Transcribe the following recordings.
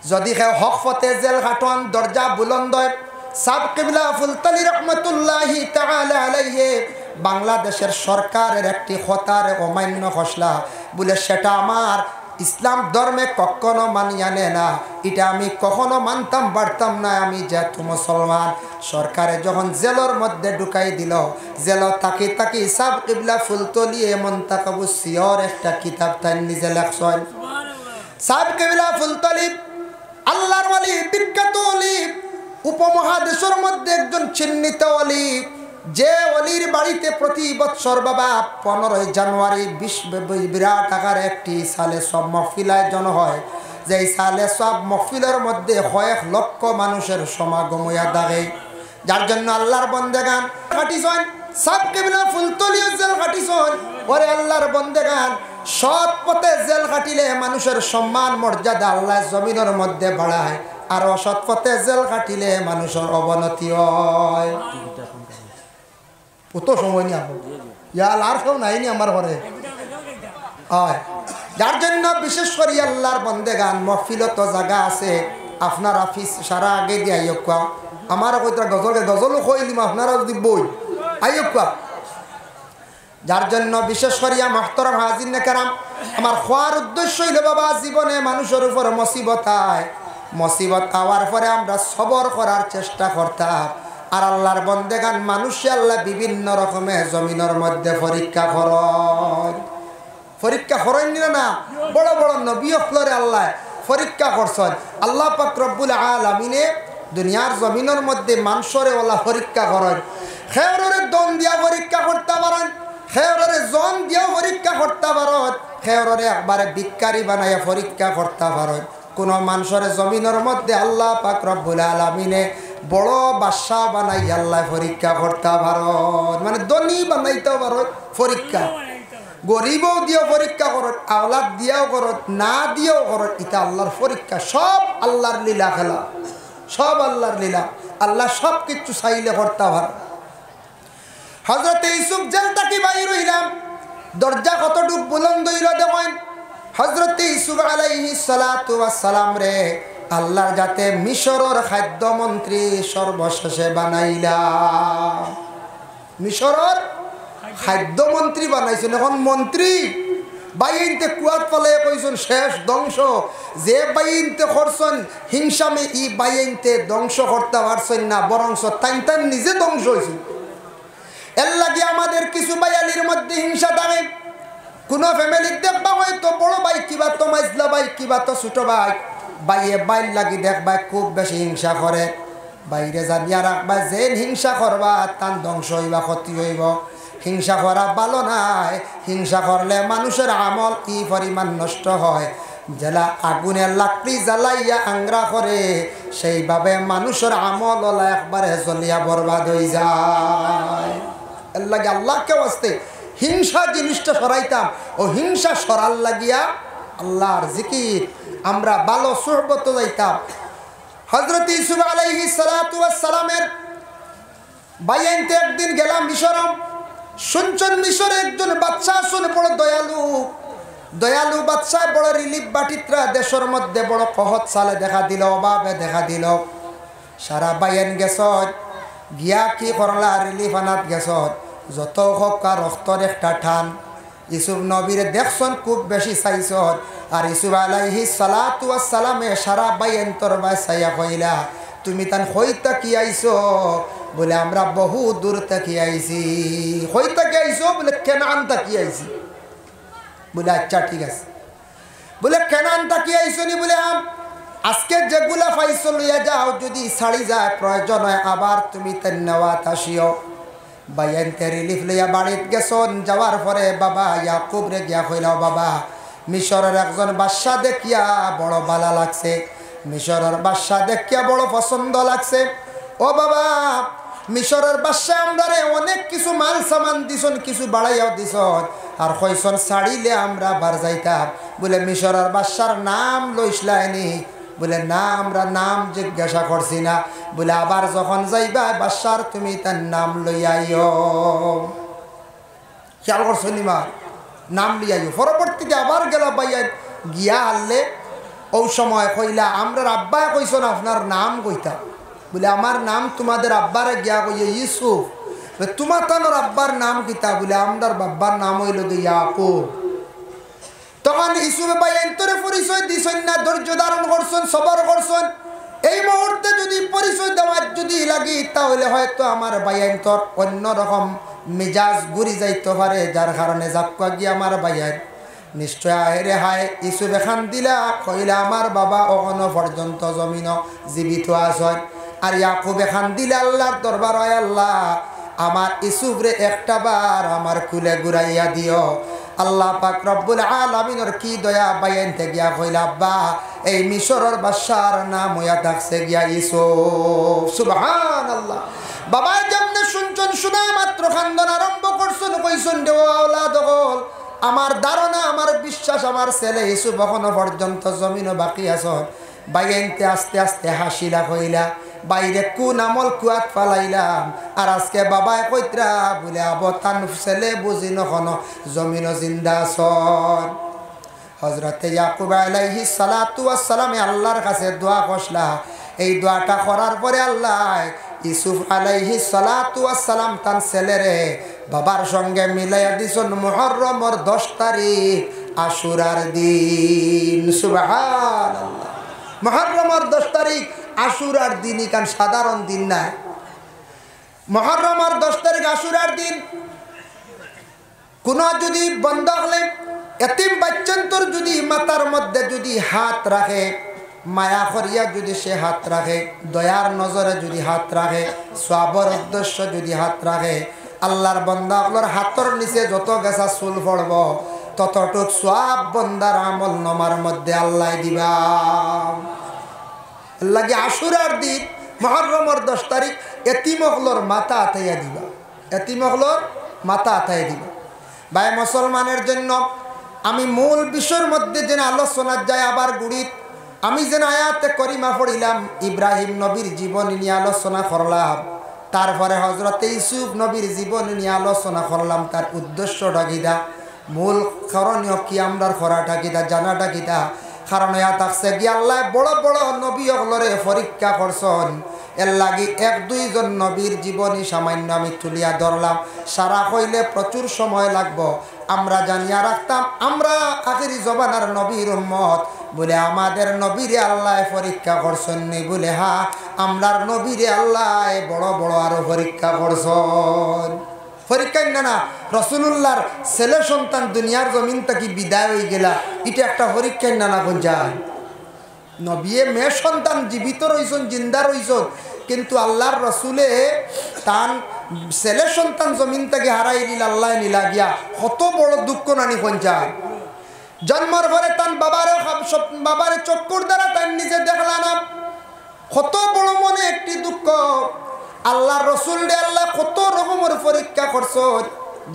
যদি কেউ হক ফতে জেল খাটন দরজা বুলন্দ সাব কিবলা ফুলতলি রহমতুল্লাহি তাআলা আলাইহি বাংলাদেশের সরকারের একটি খতার অমান্য খসলা বলে সেটা আমার ইসলাম ধর্মে কখনো মানিয়া নেয় না, এটা আমি কখনো মানতাম পারতাম না। আমি যেহেতু মুসলমান, সরকারে যখন জেলের মধ্যে ঢুকাই দিল, জেল তাকি তাকি সাব কিবলা ফুলতলি মুনতাকাবু সিয়র একটা কিতাব তাই নিজে লেখছেন। সাব কিবলা ফুলতলি আল্লাহর ওয়ালি, বিখ্যাত ওয়ালি, উপমহাদেশের মধ্যে একজন চিহ্নিত ওয়ালি, যে ওলির বাড়িতে প্রতি বছর বাবা 15 জানুয়ারি বিরাট আকারে একটি সালে সব মহফিল আয়োজন হয়, যে সালে সব মহফিলের মধ্যে কয়েক লক্ষ মানুষের সমাগম হইয়া দাঁড়ে, যার জন্য আল্লাহর বন্দেগান কাটিছেন। সাব কিবলা ফুলতলি জেল কাটিছেন। ওরে আল্লাহর বন্দেগান, সৎ পথে জেল কাটিলে মানুষের সম্মান মর্যাদা আল্লাহ জমিনের মধ্যে বাড়ায়, আর অসৎ পথে জেল কাটিলে মানুষের অবনতি হয়। কত সময় নিয়ে ইয়াল আর কেউ নাইনি আমার ঘরে হয়, যার জন্য বিশেষ করে আল্লাহর বন্দেগান মহফিলত জায়গা আছে, আপনার অফিস সারা আগে দিয়ে আইয়কা আমার কইটা গজলও কই দিম, আপনারা যদি বই আইয়কা। যার জন্য বিশেষ করিয়া মাহতরম হাজির নেকারাম, আমার খোয়ার উদ্দেশ্য হইল বাবা, জীবনে মানুষের উপর মুসিবত আয়, মুসিবত আওয়ার পরে আমরা সবর করার চেষ্টা করতাম। আর আল্লাহর বন্দেগান মানুষে আল্লাহ বিভিন্ন রকমের জমিনের মধ্যে পরীক্ষা করেন না, বড় বড় নবী ফ্লোরে আল্লাহ পরীক্ষা করছেন। আল্লাহ পাক রব্বুল আলামিনে দুনিয়ার জমিনের মধ্যে মানুষরে ওলা পরীক্ষা করেন, খেয়রের দন দিয়া পরীক্ষা করতে পারেন, খেয়রের জন দিয়া পরীক্ষা করতে পারেন, খেয়রের একবারে ভিক্ষারি বানাইয়া পরীক্ষা করতে পারেন। কোন মানুষের জমিনের মধ্যে আল্লাহ পাক রব্বুল আলামিনে বড় বাদশা বানাই আল্লাহ পরীক্ষা করতে পারেন, মানে ধনী বানাইতে পারেন পরীক্ষা, গরিবও দিয়েও পরীক্ষা করত, আওলাদ দিয়েও করত, না দিয়েও করত, এটা আল্লাহর পরীক্ষা। সব আল্লাহর লীলা খেলা, সব আল্লাহর লীলা। আল্লাহ সব কিছু চাইলে করতে পারে। হযরত ইউসুফ জেল থেকে বাইর হইলাম, দরজা কতটুক বুলন্দ হইল দেখেন। হযরত ইউসুফ আলাইহিস সালাতু ওয়াস সালাম রে আল্লাহর যাতে মিশরের খাদ্যমন্ত্রী সর্বশেষে বানাইলা, মিশরের খাদ্যমন্ত্রী বানাইছেন। এখন মন্ত্রী বাইনতে কুয়াত পালে কইছেন শেষ ধ্বংস, যে বাইনতে করছেন হিংসামে ই বাইনতে ধ্বংস করতে পারছেন না, বরং তাইন নিজে ধ্বংস হয়েছে। এর লাগে আমাদের কিছু বাইয়ালির মধ্যে হিংসা থাকে। কোন ফ্যামিলির দেখবা হয়তো বড় ভাই কিবা তো মাইজলা ভাই কিবা তো ছোট ভাই, বাইয়ে বাইর লাগি দেখবা খুব বেশি হিংসা করে। বাইরে জানিয়া রাখবা যে হিংসা করবা তার ধ্বংস হইবা, ক্ষতি হইব। হিংসা করা ভালো নাই, হিংসা করলে মানুষের আমল কি পরিমাণ নষ্ট হয়। জেলা আগুনের লাকড়ি জ্বালাইয়া আংরা করে, সেইভাবে মানুষের আমল ওলা একবারে জ্বলিয়া বরবাদ হয়ে যায়। এর লাগে আল্লাহকে বাঁচতে হিংসা জিনিসটা সরাইতাম, ও হিংসা সরাল লাগিয়া আল্লাহর জিকির আমরা ভালো সুহবত যাইতাম। হযরত ইউসুফ আলাইহিস সালাতু ওয়াস সালামের বাইনতে একদিন গেলাম মিশরম। শুনছেন মিশরে একজন বাদশা আছেন বড় দয়ালু, দয়ালু বাদশা, বড় রিলিফ বাটিত্রা, দেশের মধ্যে বড় কহত সালে দেখা দিল, অভাবে দেখা দিল। সারা বাইন গেছ গিয়া কি করলা, রিলিফ আনাত গেছ, যত হকা রক্তর একটা টান। ইউসুফ নবীরে দেখছেন খুব বেশি চাইছ, আর ইউসুফ আলাইহিস সালাতু ওয়াস সালামে সারা বাইন তোর বাই চাইয়া কইলা তুমি তান হইতা কি আইছো? বলে আমরা বহু দূর থেকে আইছি। হইতা কি আইছো? বলে কেনান তাকি আইছি। বলে আচ্ছা ঠিক আছে। বলে কেনান তাকি আইছো নি? বলে আজকে যেগুলা পাইছো লইয়া যাও, যদি ছাড়ি যায় প্রয়োজন হয় আবার তুমি তার নেওয়াত আসিও। বাইনতে রিলিফ লইয়া বাড়িত গেছন। যাওয়ার পরে বাবা ইয়াকুব রে গিয়া কইলাও বাবা মিশরের একজন বাদশা দেখিয়া বড় ভালো লাগছে, মিশরের বাদশা দেখিয়া বড় পছন্দ লাগছে। ও বাবা মিশরের বাদশা আমরারে অনেক কিছু মাল সামান দিছন, কিছু বাড়াইয়াও দিছন, আর কইছন ছাড়িলে আমরা বার যাইতাম। বলে মিশরের বাদশার নাম লইসলাইনি? বলে না, আমরা নাম জিজ্ঞাসা করছি না। বলে আবার যখন যাইবা বাদশার তুমি তার নাম লইয়াইও। খেয়াল করছো নিমা? নাম লিয়াইও। পরবর্তীতে আবার গেল বাইয়া গিয়া আনলে ও সময় কইলা আমরা আব্বা কইছন আপনার নাম কইতা বলে আমার নাম তোমাদের আব্বারে গিয়া কইয়ে ইউসুফ তোমার তানোর আব্বার নাম কিতা বলে আমরার বাব্বার নাম হইল ইয়াকুব তখন ইউসুফ ভাই এন্তরে পরিচয় দিছেন না ধৈর্য ধারণ করছেন সবর করছেন এই মুহূর্তে যদি পরিচয় দেওয়ার যদি লাগি তাহলে হয়তো আমার ভাইয়ান্তর অন্যরকম মেজাজ ঘুরি যাইতে পারে যার কারণে জাপকা গিয়ে আমার ভাইয়ার নিশ্চয় আহেরে হায় ইউসুফ এখান দিলা কইলা আমার বাবা অখনো পর্যন্ত জমিন জীবিত আছেন আর ইয়াকুব এখান দিলে আল্লাহর দরবার হয় আল্লাহ আমার ইউসুফ রে একটা বার আমার কুলে ঘুরাইয়া দিও আল্লাহ পাক রব্বুল আলামিনের কি দয়া বাইনতে গিয়া কইলা আব্বা এই মিশরের বাদশার নাম হইয়া থাকছে গিয়া ইউসুফ সুবহানাল্লাহ বাবা যেমনে শুনছেন শোনা মাত্র খান্দন আরম্ভ করছেন কইছেন দেও আওলাদ হল আমার ধারণা আমার বিশ্বাস আমার ছেলে ইউসুফ এখনো পর্যন্ত জমিনও বাকি আছে বাইনতে আস্তে আস্তে হাসিলা কইলা বাইরে কোন আমল কুয়াত ফালাইলাম আর আজকে বাবায় কইত্রা বলে আবতান ছেলে বুঝি নখনো জমিন জিন্দা আছেন হযরতে ইয়াকুব আলাইহিস সালাতু ওয়াস সালাম আল্লাহর কাছে দোয়া করলা এই দোয়াটা করার পরে আল্লাহ ইউসুফ আলাইহিস সালাতু ওয়াস সালাম তার ছেলেরে বাবার সঙ্গে মিলাইয়া দিছেন মুহররমের 10 তারিখ আশুরার দিন সুবহানাল্লাহ মুহররমের 10 তারিখ আশুরার দিনই কারণ সাধারণ দিন না মুহররমের 10 তারিখ আশুরার দিন কোন যদি বন্ধ হলে এতিম বাচ্চান্তর যদি মাথার মধ্যে যদি হাত রাখে মায়া করিয়া যদি সে হাত রাখে দয়ার নজরে যদি হাত রাখে সওয়াবের উদ্দেশ্য যদি হাত রাখে আল্লাহর বান্দাগুলোর হাতের নিচে যত গেছা চুল পড়ব ততটুক সওয়াব বান্দার আমল নামার মধ্যে আল্লাহ দিবা লাগে আশুরার দিন মুহররমের 10 তারিখ এতিমগুলোর মাথা আতাইয়া দিবা এতিমগুলোর মাথা আতাইয়া দিবা ভাই মুসলমানের জন্য আমি মূল বিষয়ের মধ্যে যেন আলোচনা যায় আবার গুড়িত আমি যেন আয়াতে করিমা পড়িলাম ইব্রাহিম নবীর জীবনী নিয়ে আলোচনা করলাম তারপরে হযরতে ইউসুফ নবীর জীবনী নিয়ে আলোচনা করলাম তার উদ্দেশ্যটা কিটা মূল করণীয় কি আমরার করাটা কিটা জানাটা কিটা কারণ ইয়া থাকছে কি আল্লাহ বড় বড় নবী ওগুলোরে পরীক্ষা করছেন এর লাগি 1-2 জন নবীর জীবনী সামান্য আমি তুলিয়া ধরলাম সারা কইলে প্রচুর সময় লাগবো আমরা জানিয়া রাখতাম আমরা আখিরি জমানার নবীর উম্মত বলে আমাদের নবীরে আল্লাহ পরীক্ষা করছেন নি বলে হ্যাঁ আমরার নবীরে আল্লাহ বড় বড় আরো পরীক্ষা করছেন পরীক্ষা না রাসূলুল্লাহর ছেলে সন্তান দুনিয়ার জমিন থেকে বিদায় হয়ে গেলা এটা একটা পরীক্ষা না কোন যায় নবীয়ে মেয়ে সন্তান জীবিত রইছেন জিন্দা রইছেন কিন্তু আল্লাহর রসুলে তান ছেলে সন্তান জমিন থেকে হারাই দিল আল্লাহ নিলা গিয়া কত বড় দুঃখ নানি কোন যায় জন্মের পরে তান বাবারে চক্কর দ্বারা তান নিজে দেখলা না কত বড় মনে একটি দুঃখ আল্লাহর রসুল রে আল্লাহ কত রকমের পরীক্ষা করছেন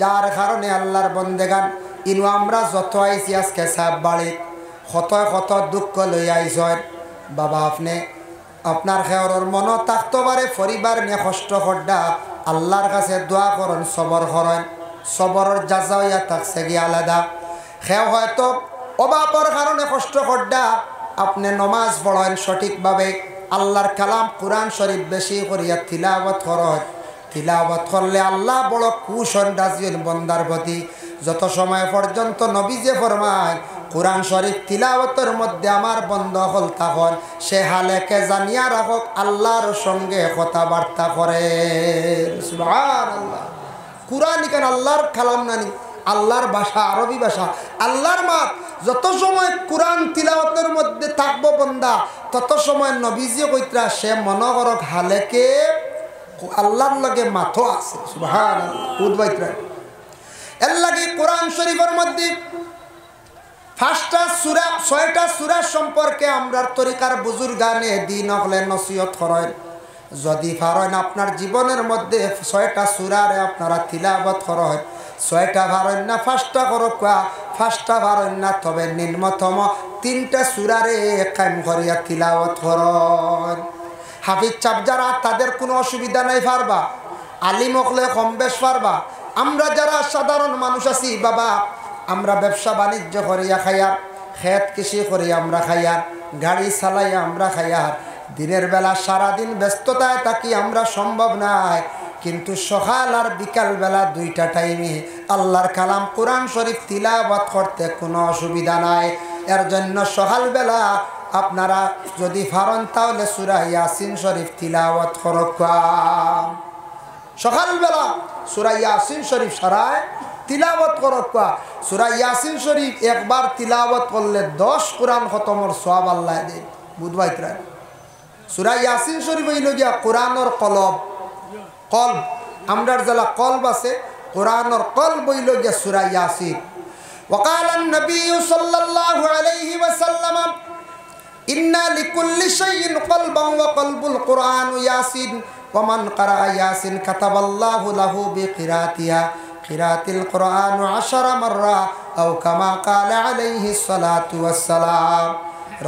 যার কারণে আল্লাহর বন্দেগান ইনু আমরা যত আইছি আজকে সাহেব বাড়ি কত কত দুঃখ লই আইছেন বাবা আপনি আপনার খেয়রের মন থাকতে পারে পরিবার নিয়ে কষ্ট করডা আল্লাহর কাছে দোয়া করেন সবর করেন সবরের যাজা হইয়া থাকছে গিয়ে আলাদা খেয়ে হয়তো অভাবের কারণে কষ্ট করডা আপনি নমাজ পড়েন সঠিকভাবে আল্লাহর কালাম কুরআন শরীফ বেশি করিয়া তিলাওয়াত করেন তিলাওয়াত করলে আল্লাহ বড় কুশন রাজিল বন্দার প্রতি যত সময় পর্যন্ত নবী যে ফরমায় কুরআন শরীফ তিলাওয়াতের মধ্যে আমার বন্ধ হল তখন সে হালেকে জানিয়া রাখক আল্লাহর সঙ্গে কথাবার্তা করে সুবহানাল্লাহ কুরআন কেন আল্লাহর কালাম নানি আল্লাহর ভাষা আরবি ভাষা আল্লাহর মাত যত সময় কুরআন তিলাওয়াতের মধ্যে থাকবো বন্দা তত সময় নবীজি কইত্রা সে মনে করক হালেকে আল্লাহর লগে মাথো আছে সুবহানাল্লাহ উদ্বাইত্রা এর লাগে কোরআন শরীফের মধ্যে 5টা সূরা 6টা সূরা সম্পর্কে আমরার তরিকার বুজুর্গানে দিন হলে নসিহত করেন যদি পারেন আপনার জীবনের মধ্যে 6টা সূরারে আপনারা তিলাওয়াত করেন 6টা পারেন না 5টা করক 5টা পারেন না তবে নিম্নতম 3টা সূরারে কায়েম করিয়া তিলাওয়াত করেন হাফিজ চাপ যারা তাদের কোনো অসুবিধা নাই পারবা আলিম হলে কম বেশ পারবা আমরা যারা সাধারণ মানুষ আছি বাবা আমরা ব্যবসা বাণিজ্য করিয়া খাইয়া খেত কৃষি করিয়া আমরা খাইয়া গাড়ি চালাই আমরা খাইয়ার দিনের বেলা সারাদিন ব্যস্ততায় থাকি আমরা সম্ভব নাই, কিন্তু সকাল আর বিকাল বেলা দুইটা টাইমে আল্লাহর কালাম কোরআন শরীফ তিলাওয়াত করতে কোনো অসুবিধা নাই। এর জন্য সকালবেলা আপনারা যদি পারেন তাহলে সূরা ইয়াসিন শরীফ তিলাওয়াত করুন। সকালবেলা সূরা ইয়াসিন শরীফ সারায় তিলাওয়াত করুন। সূরা ইয়াসিন শরীফ একবার তিলাওয়াত করলে 10 কোরআন খতমের সওয়াব আল্লাহ দেয়। বুধবাইতরা সূরা ইয়াসিন শরীফ হইল গিয়া কোরআনের কলব। কলব আমরার যারা কলব আছে, কোরআনের কলব হইল গিয়া সূরা ইয়াসিন। وقال النبي صلى الله عليه وسلم إن لكل شيء قلبا وقلب القرآن ياسين ومن قرأ ياسين كتب الله له بقراءتها قراءة القرآن 10 مرة أو كما قال عليه الصلاة والسلام।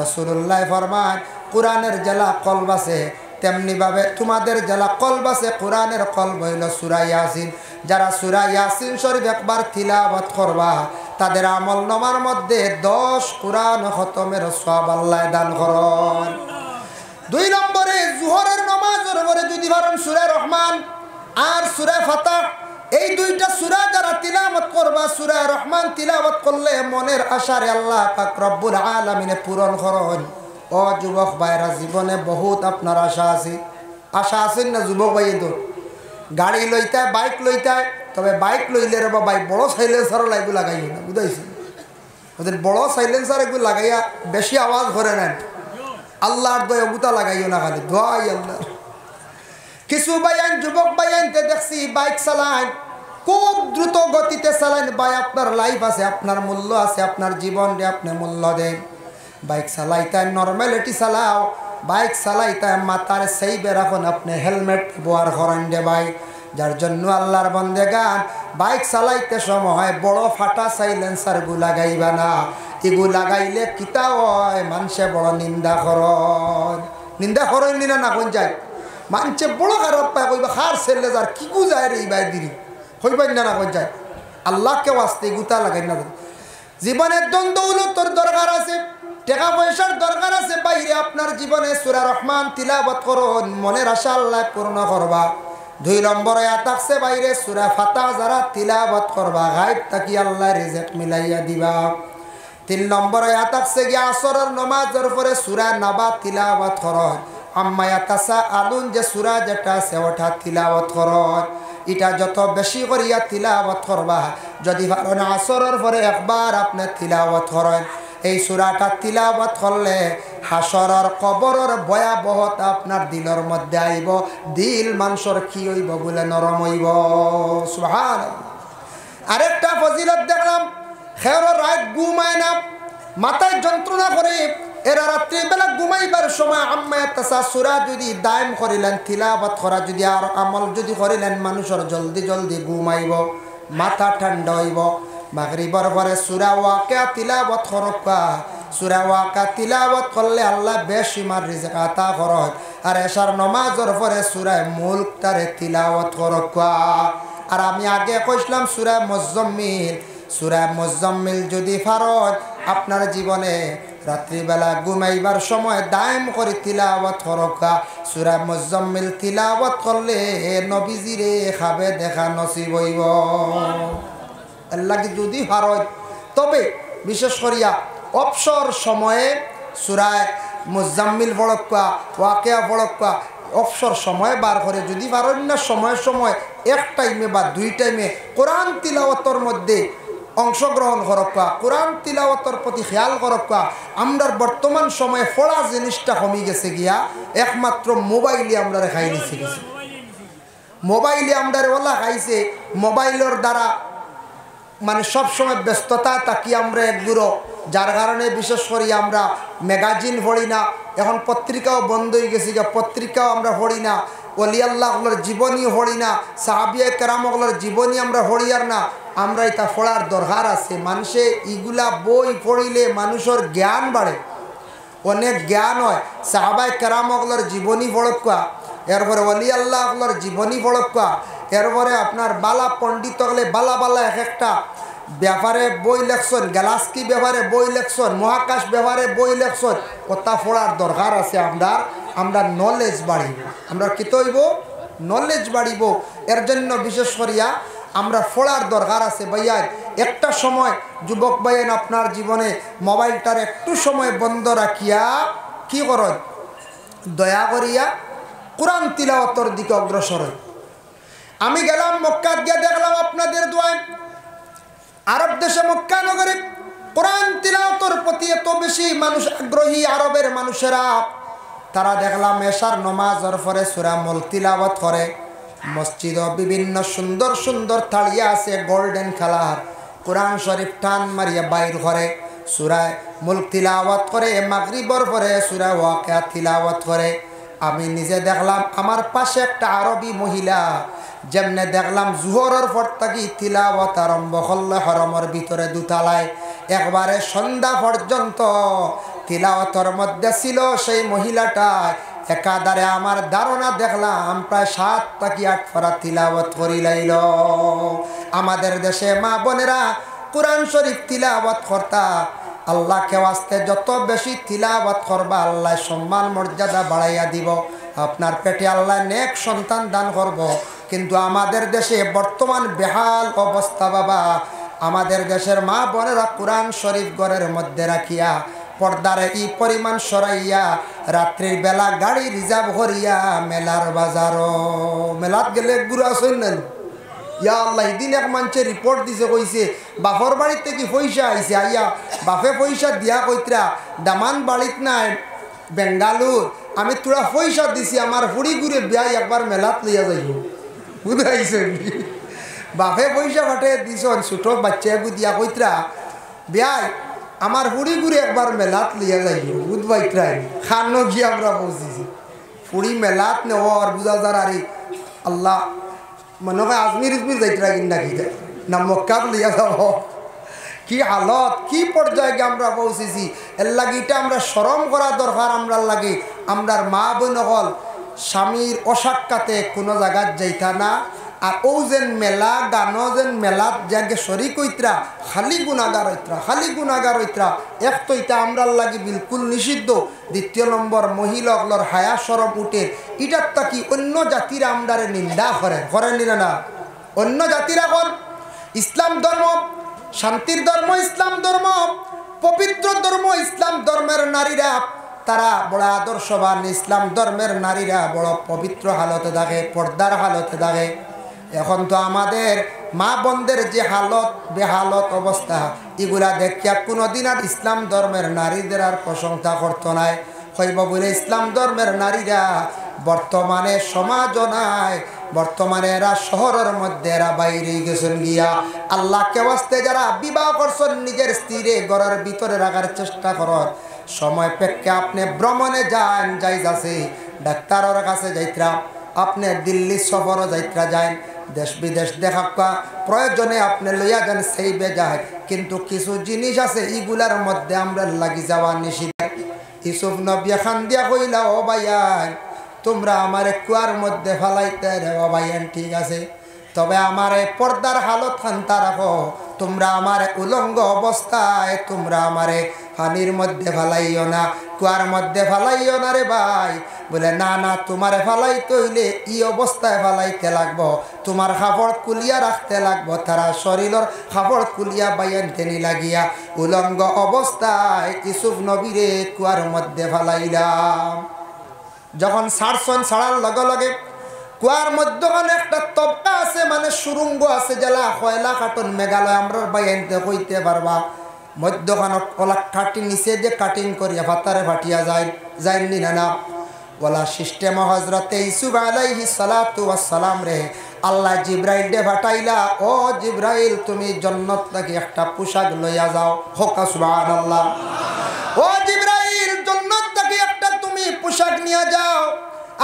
رسول الله فرمان কোরআনের জেলা কলব আছে, তেমনি ভাবে তোমাদের জেলা কলব আছে, কোরআনের কলব হইল সূরা ইয়াসিন। যারা সূরা ইয়াসিন শরীফ একবার তিলাওয়াত করবা তাদের আমল নামার মধ্যে 10 কোরআন খতমের সওয়াব আল্লাহ দান করেন। 2 নম্বরে জোহরের নামাজের পরে যদি পারেন সূরা রহমান আর সূরা ফাতিহা, এই দুইটা সূরা যারা তিলাওয়াত করবা, সূরা রহমান তিলাওয়াত করলে মনের আশারে আল্লাহ পাক রব্বুল আলামিনে পূরণ করেন। ও যুবক ভাইরা, জীবনে বহুত আপনার আশা আছে। আশা আছেন না যুবক ভাই? তো গাড়ি লইতে বাইক লইতে, তবে বাইক লইলে রে ভাই বড় সাইলেন্সারও লাগু লাগাইও না, বুঝাইছেন? ওদের বড় সাইলেন্সার এগুলো লাগাইয়া বেশি আওয়াজ করে নেন। আল্লাহর দয়া গুতা লাগাইও না, খালি দোয়াই আল্লাহ। কিছু বাইন যুবক বাইনতে দেখছি বাইক চালান, খুব দ্রুত গতিতে চালান। ভাই আপনার লাইফ আছে, আপনার মূল্য আছে, আপনার জীবনকে আপনি মূল্য দেন। বাইক চালাইতে নর্মালিটি চালাও, বাইক চালাইতে মাথার সেইবে রাখুন, আপনি হেলমেট ব্যবহার করেন দে ভাই। যার জন্য আল্লাহর বান্দেগান বাইক চালাইতে সময় বড় ফাটা সাইলেন্সার গু লাগাইবা না। এগু লাগাইলে কিতা হয়, মানুষে বড় নিন্দা করন। নিন্দা করেন নিনা না কোন যায়, মানুষে বড় খারাপ পায়, কইবা খার ছেলে যার কি গু যায় রে এই বাই দিদি হইবেন না কোন যায়। আল্লাহকে ওয়াস্তে গুতা লাগাই না। জীবনের দ্বন্দ্ব উলতর দরকার আছে, টাকা পয়সার দরকার আছে, বাইরে আপনার জীবনে সূরা রহমান তিলাওয়াত করুন, মনের আশা আল্লাহ পূর্ণ করবা। 2 নম্বরে আতাকছে বাইরে সূরা ফাতিহা যারা তিলাওয়াত করবা, গায়ব থাকি আল্লাহ রিজিক মিলাইয়া দিবা। 3 নম্বরে আতাকছে গিয়া আসরের নামাজের পরে সূরা নাবা তিলাওয়াত করুন। আম্মা ইয়াতাসাআলুন যে সূরা যেটা আছে ওটা তিলাওয়াত করুন। এটা যত বেশি করিয়া তিলাওয়াত করবা, যদি পারেন আসরের পরে একবার আপনি তিলাওয়াত করেন, এই সূরাটা তিলাওয়াত করলে হাসরের কবরের ভয়াবহতা আপনার দিলের মধ্যে আইব। দিল মানুষের কি হইব বলে নরম হইব। সুবহানাল্লাহ। আরেকটা ফজিলত দেখলাম, খেরর রাত ঘুমায় না, মাথায় যন্ত্রণা করে, এরা রাত্রিবেলা ঘুমাইবার সময় আম্মা ইয়াতাসা সূরা যদি দায়ম করিলেন, তিলাওয়াত করা যদি আর আমল যদি করিলেন, মানুষের জলদি জলদি ঘুমাইব, মাথা ঠান্ডা হইব। মাগরিবের পরে সূরা ওয়াকিয়া তিলাওয়াত করবা। সূরা ওয়াকিয়া তিলাওয়াত করলে আল্লাহ বেশিমার রিজিক আতা করেন। আর এশার নামাজের পরে সূরা মুলক তারে তিলাওয়াত করবা। আর আমি আগে কইছিলাম সূরা মুজাম্মিল, সূরা মুজাম্মিল যদি পারেন আপনার জীবনে রাত্রিবেলা ঘুমাইবার সময় দায়ম করে তিলাওয়াত করবা। সূরা মুজাম্মিল তিলাওয়াত করলে নবীজিরে খাবে দেখা নসিব হইব। আল্লাহকে যদি পারেন, তবে বিশেষ করিয়া অবসর সময়ে সূরা মুজাম্মিল পড়বা, ওয়াকিয়া পড়বা, অবসর সময় বার করে যদি পারেন না, সময় সময় এক টাইমে বা 2 টাইমে কোরআন তিলাওয়াতের মধ্যে অংশগ্রহণ করবা, কোরআন তিলাওয়াতের প্রতি খেয়াল করবা। আমরা বর্তমান সময়ে পড়া জিনিসটা কমে গেছে গিয়া, একমাত্র মোবাইলে আমরা খাই নিছে গেছে। মোবাইলে আমরা ওলা খাইছে, মোবাইলের দ্বারা মানে সবসময় ব্যস্ততা থাকি আমরা একগুলো, যার কারণে বিশেষ করে আমরা ম্যাগাজিন পড়ি না। এখন পত্রিকাও বন্ধ হয়ে গেছে, পত্রিকাও আমরা পড়ি না, ওলি আল্লাহগুলোর জীবনী পড়ি না, সাহাবিয়ে কেরামগুলোর জীবনী আমরা পড়ি আর না। আমরা এটা পড়ার দরকার আছে। মানুষে ইগুলা বই পড়িলে মানুষের জ্ঞান বাড়ে, অনেক জ্ঞান হয়। সাহাবায়ে কেরামগুলোর জীবনী পড়কা, এরপরে ওলি আল্লাহগুলোর জীবনী পড়কা, এরপরে আপনার বালা পণ্ডিত হলে বালা বালা এক একটা ব্যাপারে বই লেখছেন, গ্যালাক্সি ব্যাপারে বই লেখছেন, মহাকাশ ব্যাপারে বই লেখছেন, কথা পড়ার দরকার আছে। আমরা নলেজ বাড়িব, আমরা কী তৈব নলেজ বাড়িব। এর জন্য বিশেষ করিয়া আমরা পড়ার দরকার আছে। ভাইয়া একটা সময় যুবক ভাইয়েন আপনার জীবনে মোবাইলটার একটু সময় বন্ধ রাখিয়া কি করেন, দয়া করিয়া কোরআন তিলাওয়াতের দিকে অগ্রসর হয়। আমি গেলাম মক্কাত গিয়ে দেখলাম আপনাদের দোয়ায় আরব দেশে মক্কা নগরে কোরআন তিলাওয়াতের প্রতি এত বেশি মানুষ আগ্রহী। আরবের মানুষেরা তারা দেখলাম এশার নমাজের পরে সূরা মুলক তিলাওয়াত করে। মসজিদও বিভিন্ন সুন্দর সুন্দর থালিয়া আছে গোল্ডেন কালার, কোরআন শরীফ টান মারিয়া বাইর করে সূরা মুলক তিলাওয়াত করে। মাগরিবর পরে সূরা ওয়াকিয়া তিলাওয়াত করে। আমি নিজে দেখলাম আমার পাশে একটা আরবি মহিলা যেমনে দেখলাম জোহরের পর থাকি তিলাওয়াত আরম্ভ করলে হরমের ভিতরে দুতলায় একবারে সন্ধ্যা পর্যন্ত তিলাওয়াতের মধ্যে ছিল। সেই মহিলাটা একাধারে আমার ধারণা দেখলাম প্রায় 7 থেকে 8 পারা তিলাওয়াত করিলাইল। আমাদের দেশে মা বোনেরা কোরআন শরীফ তিলাওয়াত করতা, আল্লাহকে ওয়াস্তে যত বেশি তিলাওয়াত করবা আল্লাহ সম্মান মর্যাদা বাড়াইয়া দিব, আপনার পেটে আল্লাহ নেক সন্তান দান করব। কিন্তু আমাদের দেশে বর্তমান বেহাল অবস্থা বাবা। আমাদের দেশের মা বোনেরা কোরআন শরীফ ঘরের মধ্যে রাখিয়া পর্দারে এই পরিমাণ সরাইয়া রাত্রির বেলা গাড়ি রিজার্ভ করিয়া মেলার বাজারও মেলাত গেলে গুড়া শৈলেন। ইয়া আল্লাহ, এদিন এক মানুষে রিপোর্ট দিছে, কইছে বাপর বাড়ির থেকে পয়সা আইছে, আইয়া বাপে পয়সা দিয়া কইতরা দামান বাড়িত নাই বেঙ্গালুর, আমি তোরা পয়সা দিছি আমার হুড়ি ঘুরে বিয়াই একবার মেলাত লইয়া যাইব। বুঝাইছে বাপে পয়সা ফাটে দিছন ছোট বাচ্চা দিয়া কইতরা বিয়াই আমার হুড়ি ঘুরে একবার মেলাত লইয়া যাইব। বুধবাইতরাই খানো গিয়ে আমরা পৌঁছেছি ফুড়ি মেলাত নেওয়ার বুঝা যার আরে আল্লাহ মনে হয় আজমির ইজমির যাইতরা কিনা কি না মক্কাত লইয়া যাব। কি হালত, কি পর্যায়ে আমরা পৌঁছেছি। এর লাগে এটা আমরা শরম করা দরকার। আমরা লাগে আমরার মা বোন হল স্বামীর অসাক্ষাতে কোনো জায়গাত যাইতা না। আর ও যেন মেলা গানো যেন মেলাত যাকে শরিক হইতরা খালি গুণাগার হইতরা, খালি গুণাগার হইতরা। এক তো এটা আমরার লাগে বিলকুল নিষিদ্ধ। দ্বিতীয় নম্বর মহিলাগুলোর হায়া সরম উঠে এটার তাকি অন্য জাতিরা আমরারে নিন্দা করেন না। অন্য জাতিরা কর ইসলাম ধর্ম শান্তির ধর্ম, ইসলাম ধর্ম পবিত্র ধর্ম। ইসলাম ধর্মের নারীরা তারা বড় আদর্শবান, ইসলাম ধর্মের নারীরা বড় পবিত্র হালতে থাকে, পর্দার হালতে থাকে। এখন তো আমাদের মা বোনদের যে হালত বেহালত অবস্থা এগুলা দেখিয়া কোনোদিন আর ইসলাম ধর্মের নারীদের আর প্রশংসা করতো নাই। হইব বলে ইসলাম ধর্মের নারীরা বর্তমানে সমাজ নাই, বর্তমানে এরা শহরের মধ্যে এরা বাইরে গেছেন গিয়া। আল্লাহকে ওয়াস্তে যারা বিবাহ করছেন নিজের স্ত্রীরে ঘরের ভিতরে রাখার চেষ্টা করেন, সময় পেক্ষে আপনি ভ্রমণে যান, যাই আছে ডাক্তারের কাছে যাইতরা, আপনি দিল্লি সফরও যাইতরা যান, দেশ বিদেশ দেখা প্রয়োজনে আপনি লইয়া যান, সেই বেজায়। কিন্তু কিছু জিনিস আছে এগুলার মধ্যে আমরা লাগি যাওয়া নিষিদ্ধ। ইউসুফ নবী খান দিয়া কইলা, ও ভাইয়ান তোমরা আমারে কুয়ার মধ্যে ফেলাইতে রে। ও ভাইয়ান ঠিক আছে, তবে আমারে পর্দার হালত খান্তা রাখো। তোমরা আমারে উলঙ্গ অবস্থায় তোমরা আমারে পানির মধ্যে ফেলাইও না, কুয়ার মধ্যে ফেলাইও না রে ভাই। বলে না না, তোমারে ফেলাইতে হইলে ই অবস্থায় ফেলাইতে লাগবো, তোমার কাপড় কুলিয়া রাখতে লাগবো। তারা শরীরের কাপড় কুলিয়া বাইয়ান টেনি লাগিয়া উলঙ্গ অবস্থায় ইউসুফ নবীরে কুয়ার মধ্যে ফেলাইলাম। যখন ছাড়ছন, ছাড়ার লগে লগে কুয়ার মধ্যখানে একটা তবকা আছে, মানে সুরঙ্গ আছে, জেলা কয়লা কাটন মেঘালয় আমরা বাইয়ানতে কইতে পারবা। মধ্যখানত ওলা কাটি নিচে যে কাটিং করিয়া ফাতারে ফাটিয়া যায়নি না ওলা সিস্টেম হজরতে ইউসুফ আলাইহিস সালাতু ওয়াস সালাম রে আল্লাহ জিব্রাইল দে ফাটাইলা, ও জিব্রাইল তুমি জান্নাত থেকে একটা পোশাক লইয়া যাও। হোক সুবহানাল্লাহ। ও জিব্রাইল জান্নাত থেকে একটা তুমি পোশাক নিয়ে যাও,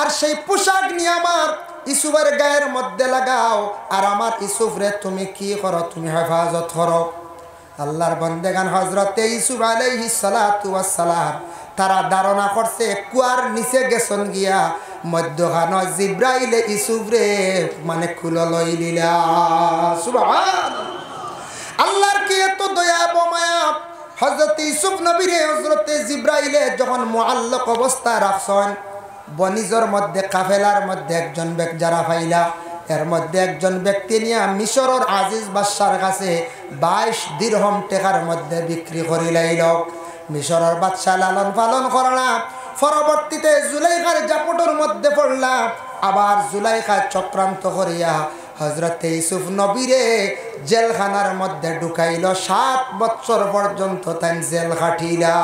আর সেই পোশাক নিয়ে আমার ইউসুফের গায়ের মধ্যে লাগাও, আর আমার ইউসুফ রে তুমি কি করো, তুমি হেফাজত করো। আল্লাহর বন্দেগান হজরতে ইউসুফ আলাইহিস সালাতু ওয়াস সালাম তারা ধারণা করছে কুয়ার নিচে গেছন গিয়া মধ্যখান জিব্রাইলে ইউসুফ রে মানে খুলো লইলিলা। সুবহানাল্লাহ। আল্লাহর দয়াব মায়া হযরত ইউসুফ নবীরে হযরত জিব্রাইলে যখন মুআল্লাক অবস্থায় রাখছেন বনিজর মধ্যে কাফেলার মধ্যে একজন ব্যক্তি যারা পাইলা এর মধ্যে একজন ব্যক্তি নিয়ে মিশরের আজিজ বাদশার কাছে 22 দিরহম টাকার মধ্যে বিক্রি করে লাইল। মিশরের বাদশা লালন পালন করলা, পরবর্তীতে জুলাইখার জাপটের মধ্যে পড়লা, আবার জুলাইখা চক্রান্ত করিয়া হযরত ইউসুফ নবীরে জেলখানার মধ্যে ঢুকাইল। 7 বছর পর্যন্ত তাই জেল খাটিলা।